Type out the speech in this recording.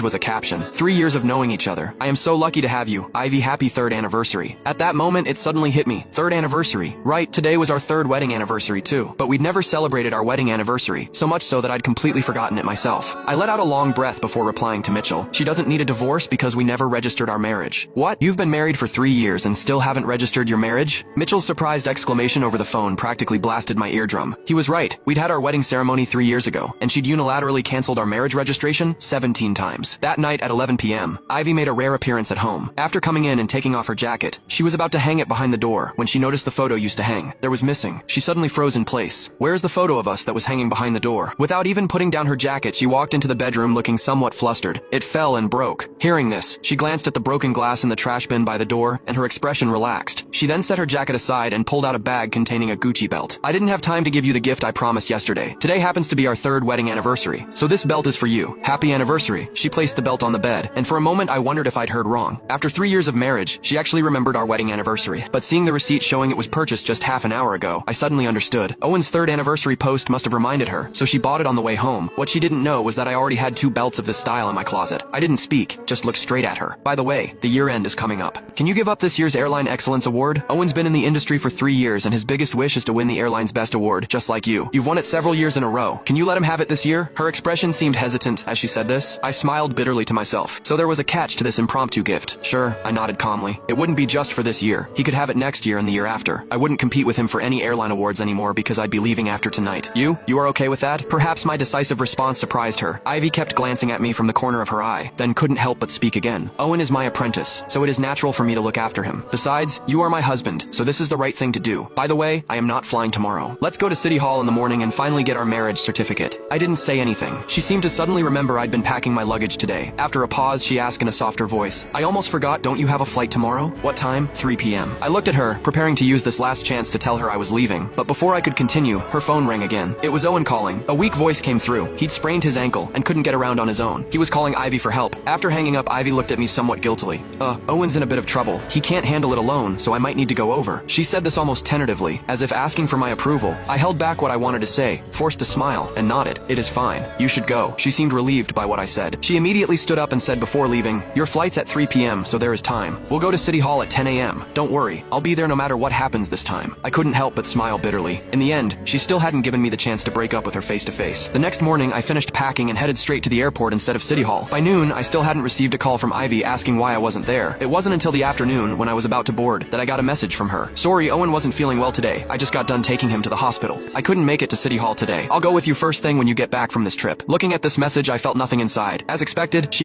was a caption. 3 years of knowing each other. I am so lucky to have you. Ivy, happy 3rd anniversary. At that moment, it suddenly hit me. 3rd anniversary. Right, today was our 3rd wedding anniversary too. But we'd never celebrated our wedding anniversary, so much so that I'd completely forgotten it myself. I let out a long breath before replying to Mitchell. She doesn't need a divorce because we never registered our marriage. What? You've been married for 3 years and still haven't registered your marriage? Mitchell's surprised exclamation over the phone practically blasted my eardrum. He was right. We'd had our wedding ceremony 3 years ago, and she'd unilaterally canceled our marriage registration 17 times. That night at 11 p.m., Ivy made a rare appearance at home. After coming in and taking off her jacket, she was about to hang it behind the door when she noticed the photo used to hang. There was missing. She suddenly froze in place. Where's the photo of us that was hanging behind the door? Without even putting down her jacket, she walked into the bedroom looking somewhat flustered. It fell and broke. Hearing this, she glanced at the broken glass in the trash bin by the door, and her expression relaxed. She then set her jacket aside and pulled out a bag containing a Gucci belt. I didn't have time to give you the gift I promised yesterday. Today happens to be our 3rd wedding anniversary, so this belt is for you. Happy anniversary. She placed the belt on the bed, and for a moment I wondered if I'd heard wrong. After 3 years of marriage, she actually remembered our wedding anniversary, but seeing the receipt showing it was purchased just half an hour ago, I suddenly understood. Owen's 3rd anniversary post must have reminded her, so she bought it on the way home. What she didn't know was that I already had 2 belts of this style in my closet. I didn't speak, just looked straight at her. By the way, the year end is coming up. Can you give up this year's Airline Excellence Award? Owen's been in the industry for 3 years, and his biggest wish is to win the airline's best award, just like you. You've won it several years in a row. Can you let him have it this year? Her expression seemed hesitant as she said this. I smiled bitterly to myself. So there was a catch to this impromptu gift. Sure, I nodded calmly. It wouldn't be just for this year. He could have it next year and the year after. I wouldn't compete with him for any airline awards anymore because I'd be leaving after tonight. You are okay with that? Perhaps my decisive response surprised her. Ivy kept glancing at me from the corner of her eye, then couldn't help but speak again. Owen is my apprentice, so it is natural for me to look after him. Besides, you are my husband, so this is the right thing to do. By the way, I am not flying tomorrow. Let's go to City Hall in the morning and finally get our marriage certificate. I didn't say anything. She seemed to suddenly remember I'd been packing my luggage today. After a pause, she asked in a softer voice, I almost forgot, don't you have a flight tomorrow? What time? 3 p.m. I looked at her, preparing to use this last chance to tell her I was leaving, but before I could continue, her phone rang again. It was Owen calling. A weak voice came through. He'd sprained his ankle and couldn't get around on his own. He was calling Ivy for help. After hanging up, Ivy looked at me somewhat guiltily. Owen's in a bit of trouble. He can't handle it alone, so I might need to go over. She said this almost tentatively, as if asking for my approval. I held back what I wanted to say, forced a smile, and nodded. It is fine. You should go. She seemed relieved by what I said. She immediately stood up and said before leaving, your flight's at 3 p.m., so there is time. We'll go to City Hall at 10 a.m. Don't worry. I'll be there no matter what happens this time. I couldn't help but smile bitterly. In the end, she still hadn't given me the chance to break up with her face to face. The next morning, I finished packing and headed straight to the airport instead of City Hall. By noon, I still hadn't received a call from Ivy asking why I wasn't there. It wasn't until the afternoon, when I was about to board, that I got a message from her. Sorry, Owen wasn't feeling well today. I just got done taking him to the hospital. I couldn't make it to City Hall today. I'll go with you first thing when you get back from this trip. Looking at this message, I felt nothing inside. As expected, she